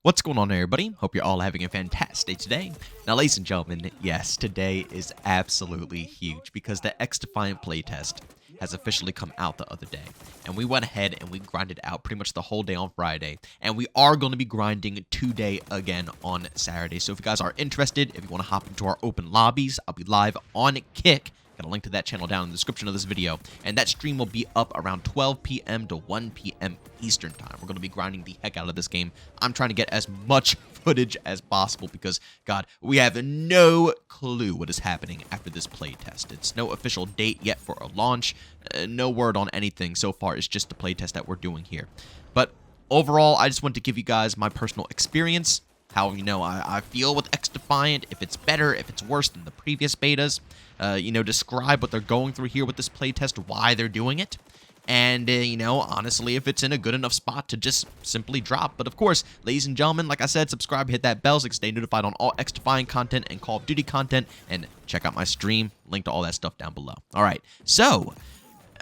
What's going on, everybody? Hope you're all having a fantastic day today. Now, ladies and gentlemen, yes, today is absolutely huge because the Xdefiant playtest has officially come out the other day. And we went ahead and we grinded out pretty much the whole day on Friday. And we are going to be grinding today again on Saturday. So if you guys are interested, if you want to hop into our open lobbies, I'll be live on Kick. Got a link to that channel down in the description of this video, and that stream will be up around 12 p.m. to 1 p.m. Eastern time. We're going to be grinding the heck out of this game. I'm trying to get as much footage as possible because, God, we have no clue what is happening after this playtest. It's no official date yet for a launch, no word on anything so far. It's just the playtest that we're doing here. But overall, I just want to give you guys my personal experience, how, I feel with Xdefiant, if it's better, if it's worse than the previous betas. Describe what they're going through here with this playtest, why they're doing it, and, honestly, if it's in a good enough spot to just simply drop. But, of course, ladies and gentlemen, like I said, subscribe, hit that bell so you can stay notified on all Xdefiant content and Call of Duty content, and check out my stream, link to all that stuff down below. All right, so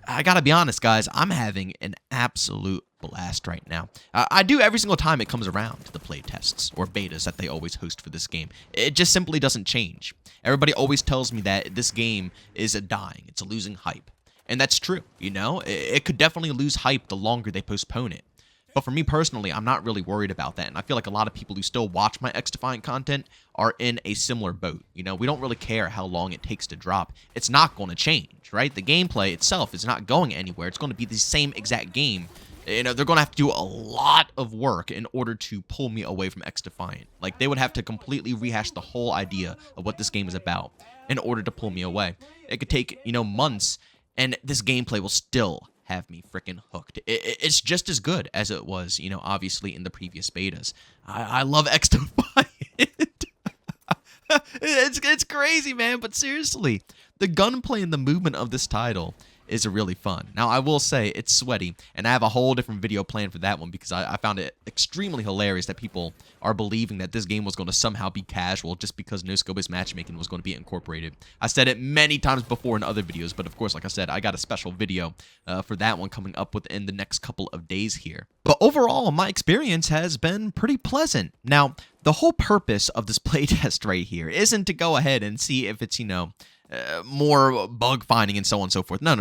I gotta be honest, guys, I'm having an absolute blast right now. I do every single time it comes around to the playtests or betas that they always host for this game. It just simply doesn't change. Everybody always tells me that this game is dying. It's losing hype. And that's true, It could definitely lose hype the longer they postpone it. But for me personally, I'm not really worried about that. And I feel like a lot of people who still watch my Xdefiant content are in a similar boat. We don't really care how long it takes to drop. It's not going to change, right? The gameplay itself is not going anywhere. It's going to be the same exact game. They're going to have to do a lot of work in order to pull me away from Xdefiant. Like, they would have to completely rehash the whole idea of what this game is about in order to pull me away. It could take, months, and this gameplay will still have me freaking hooked. It's just as good as it was, obviously in the previous betas. I love Xdefiant. It's crazy, man, but seriously, the gunplay and the movement of this title is really fun. Now, I will say it's sweaty, and I have a whole different video planned for that one because I found it extremely hilarious that people are believing that this game was going to somehow be casual just because no-scope-based matchmaking was going to be incorporated. I said it many times before in other videos, but of course, like I said, I got a special video for that one coming up within the next couple of days here. But overall, my experience has been pretty pleasant. Now, the whole purpose of this playtest right here isn't to go ahead and see if it's, more bug finding and so on and so forth. No.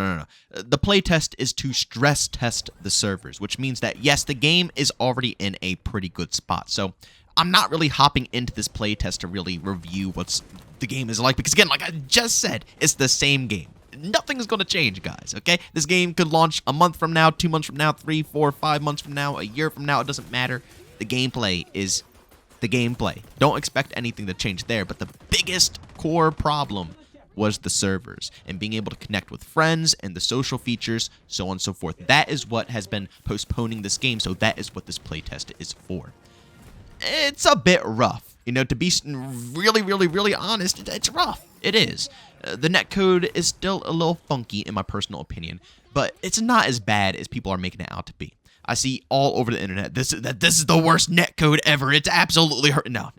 The playtest is to stress test the servers, which means that, yes, the game is already in a pretty good spot. So I'm not really hopping into this playtest to really review what the game is like because, again, like I just said, it's the same game. Nothing's going to change, guys, okay? This game could launch a month from now, 2 months from now, 3, 4, 5 months from now, a year from now. It doesn't matter. The gameplay is the gameplay. Don't expect anything to change there, but the biggest core problem was the servers and being able to connect with friends and the social features, so on and so forth. That is what has been postponing this game, so that is what this playtest is for. It's a bit rough, to be really honest, it's rough. It is. The netcode is still a little funky in my personal opinion, but it's not as bad as people are making it out to be. I see all over the internet this is the worst netcode ever. It's absolutely hurt. No.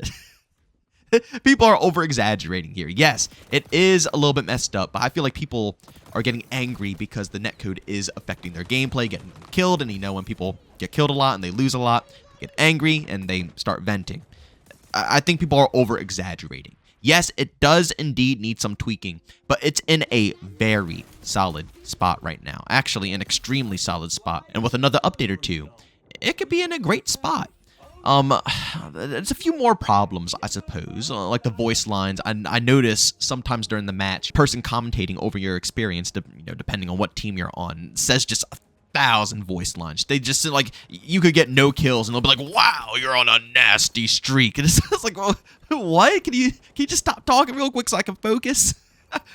People are over-exaggerating here. Yes, it is a little bit messed up, but I feel like people are getting angry because the netcode is affecting their gameplay, getting them killed, and when people get killed a lot and they lose a lot, they get angry and they start venting. I think people are over-exaggerating. Yes, it does indeed need some tweaking, but it's in a very solid spot right now. Actually, an extremely solid spot. And with another update or two, it could be in a great spot. There's a few more problems, I suppose, like the voice lines. I notice sometimes during the match, person commentating over your experience, depending on what team you're on, says just 1,000 voice lines. They just like, you could get no kills, and they'll be like, "Wow, you're on a nasty streak." And it's like, well, what? Can you just stop talking real quick so I can focus?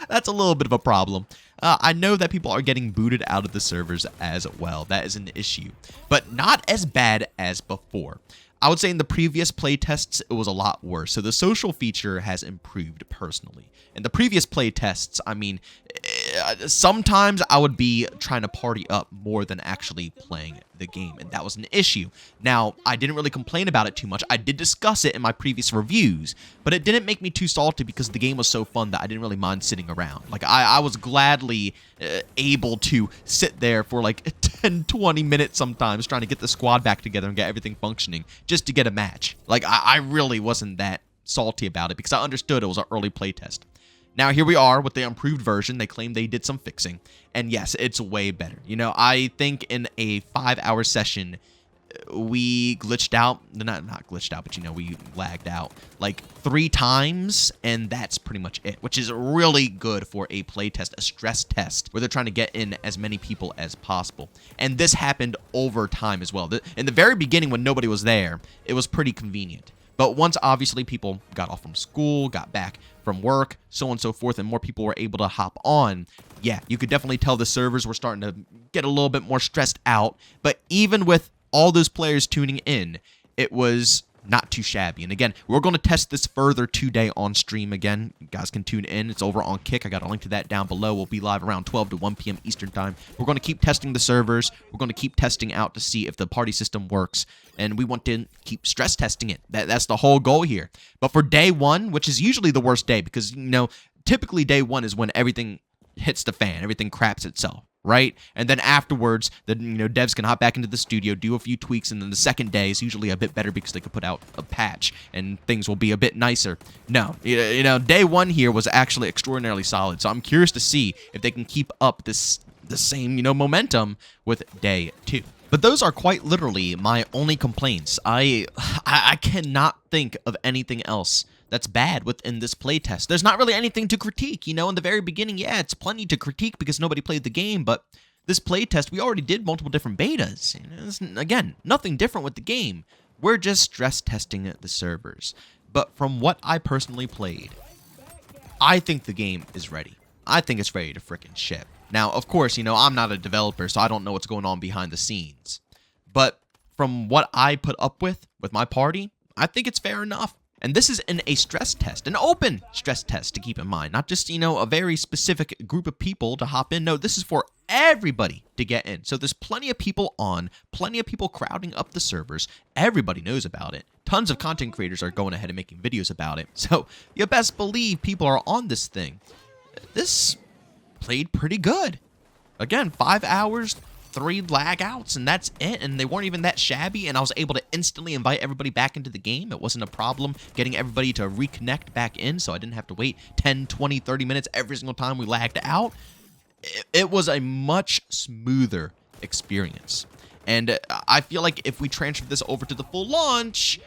That's a little bit of a problem. I know that people are getting booted out of the servers as well. That is an issue, but not as bad as before. I would say in the previous playtests, it was a lot worse. So the social feature has improved personally. In the previous playtests, sometimes I would be trying to party up more than actually playing the game, and that was an issue. Now, I didn't really complain about it too much. I did discuss it in my previous reviews, but it didn't make me too salty because the game was so fun that I didn't really mind sitting around. Like, I was gladly able to sit there for like 10, 20 minutes sometimes trying to get the squad back together and get everything functioning just to get a match. Like, I really wasn't that salty about it because I understood it was an early playtest. Now, here we are with the improved version. They claim they did some fixing. And yes, it's way better. You know, I think in a 5-hour session, we glitched out. Not glitched out, but, you know, we lagged out like 3 times. And that's pretty much it, which is really good for a playtest, a stress test, where they're trying to get in as many people as possible. And this happened over time as well. In the very beginning, when nobody was there, it was pretty convenient. But once, obviously, people got off from school, got back from work, so on and so forth, and more people were able to hop on, yeah, you could definitely tell the servers were starting to get a little bit more stressed out. But even with all those players tuning in, it was not too shabby. And again, we're going to test this further today on stream again. You guys can tune in. It's over on Kick. I got a link to that down below. We'll be live around 12 to 1 p.m. Eastern Time. We're going to keep testing the servers. We're going to keep testing out to see if the party system works. And we want to keep stress testing it. That's the whole goal here. But for day 1, which is usually the worst day because, you know, typically day 1 is when everything hits the fan. Everything craps itself. Right? And then afterwards, the devs can hop back into the studio, do a few tweaks, and then the second day is usually a bit better because they could put out a patch and things will be a bit nicer. No, you know, day 1 here was actually extraordinarily solid. So I'm curious to see if they can keep up the same, momentum with day 2. But those are quite literally my only complaints. I cannot think of anything else that's bad within this playtest. There's not really anything to critique. You know, in the very beginning, yeah, it's plenty to critique because nobody played the game, but this playtest, we already did multiple different betas. You know, again, nothing different with the game. We're just stress testing the servers. But from what I personally played, I think the game is ready. I think it's ready to frickin' ship. Now, of course, I'm not a developer, so I don't know what's going on behind the scenes. But from what I put up with my party, I think it's fair enough. And this is in a stress test, an open stress test to keep in mind. Not just, a very specific group of people to hop in. No, this is for everybody to get in. So there's plenty of people on, plenty of people crowding up the servers. Everybody knows about it. Tons of content creators are going ahead and making videos about it. So you best believe people are on this thing. This played pretty good. Again, 5 hours, 3 lag outs, and that's it. And they weren't even that shabby, and I was able to instantly invite everybody back into the game. It wasn't a problem getting everybody to reconnect back in, so I didn't have to wait 10, 20, 30 minutes every single time we lagged out. It was a much smoother experience. And I feel like if we transfer this over to the full launch,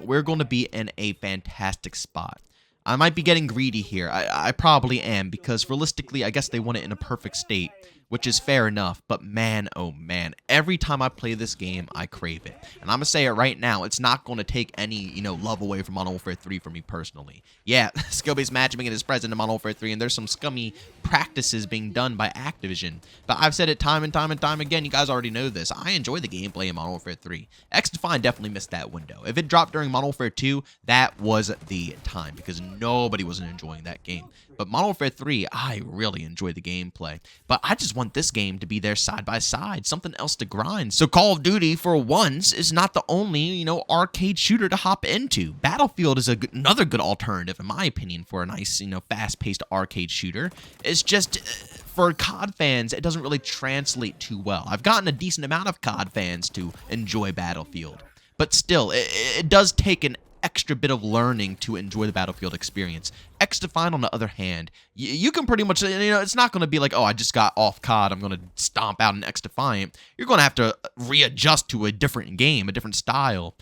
we're going to be in a fantastic spot. I might be getting greedy here. I probably am, because realistically, I guess they want it in a perfect state, which is fair enough. But man, oh man, every time I play this game, I crave it. And I'm going to say it right now, it's not going to take any, love away from Modern Warfare 3 for me personally. Yeah, skill-based matchmaking is present in Modern Warfare 3, and there's some scummy practices being done by Activision. But I've said it time and time and time again, you guys already know this. I enjoy the gameplay in Modern Warfare 3. Xdefiant definitely missed that window. If it dropped during Modern Warfare 2, that was the time, because nobody was enjoying that game. But Modern Warfare 3, I really enjoy the gameplay. But I just want this game to be there side by side, something else to grind. So Call of Duty, for once, is not the only, arcade shooter to hop into. Battlefield is another good alternative, in my opinion, for a nice, fast-paced arcade shooter. It's just, for COD fans, it doesn't really translate too well. I've gotten a decent amount of COD fans to enjoy Battlefield. But still, it does take an extra bit of learning to enjoy the Battlefield experience. Xdefiant, on the other hand, you can pretty much, it's not going to be like, oh, I just got off COD, I'm going to stomp out an Xdefiant. You're going to have to readjust to a different game, a different style.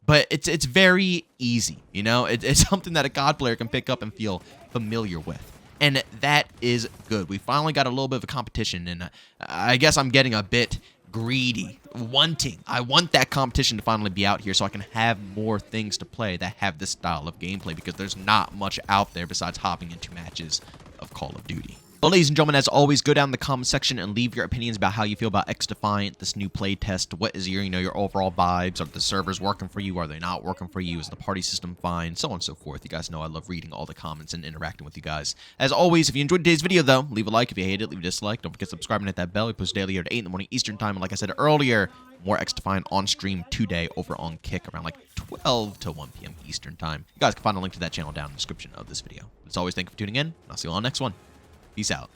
But it's very easy, It's something that a COD player can pick up and feel familiar with. And that is good. We finally got a little bit of a competition, and I guess I'm getting a bit greedy, wanting. I want that competition to finally be out here so I can have more things to play that have this style of gameplay, because there's not much out there besides hopping into matches of Call of Duty. But ladies and gentlemen, as always, go down in the comment section and leave your opinions about how you feel about Xdefiant, this new playtest. What is your, your overall vibes? Are the servers working for you? Are they not working for you? Is the party system fine? So on and so forth. You guys know I love reading all the comments and interacting with you guys. As always, if you enjoyed today's video, though, leave a like. If you hate it, leave a dislike. Don't forget to subscribe and hit that bell. We post daily here at 8 in the morning Eastern time. And like I said earlier, more Xdefiant on stream today over on Kick around like 12 to 1 p.m. Eastern time. You guys can find a link to that channel down in the description of this video. As always, thank you for tuning in. And I'll see you all on the next one. Peace out.